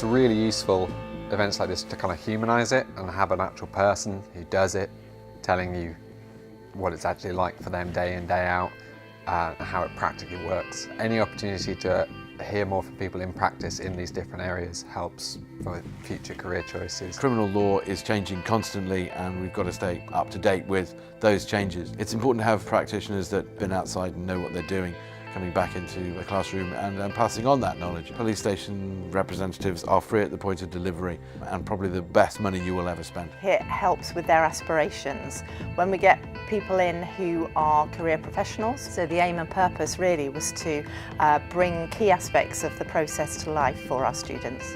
It's really useful, events like this, to kind of humanise it and have an actual person who does it telling you what it's actually like for them day in, day out, and how it practically works. Any opportunity to hear more from people in practice in these different areas helps for future career choices. Criminal law is changing constantly and we've got to stay up to date with those changes. It's important to have practitioners that have been outside and know what they're doing, coming back into a classroom and passing on that knowledge. Police station representatives are free at the point of delivery and probably the best money you will ever spend. It helps with their aspirations. When we get people in who are career professionals, so the aim and purpose really was to bring key aspects of the process to life for our students.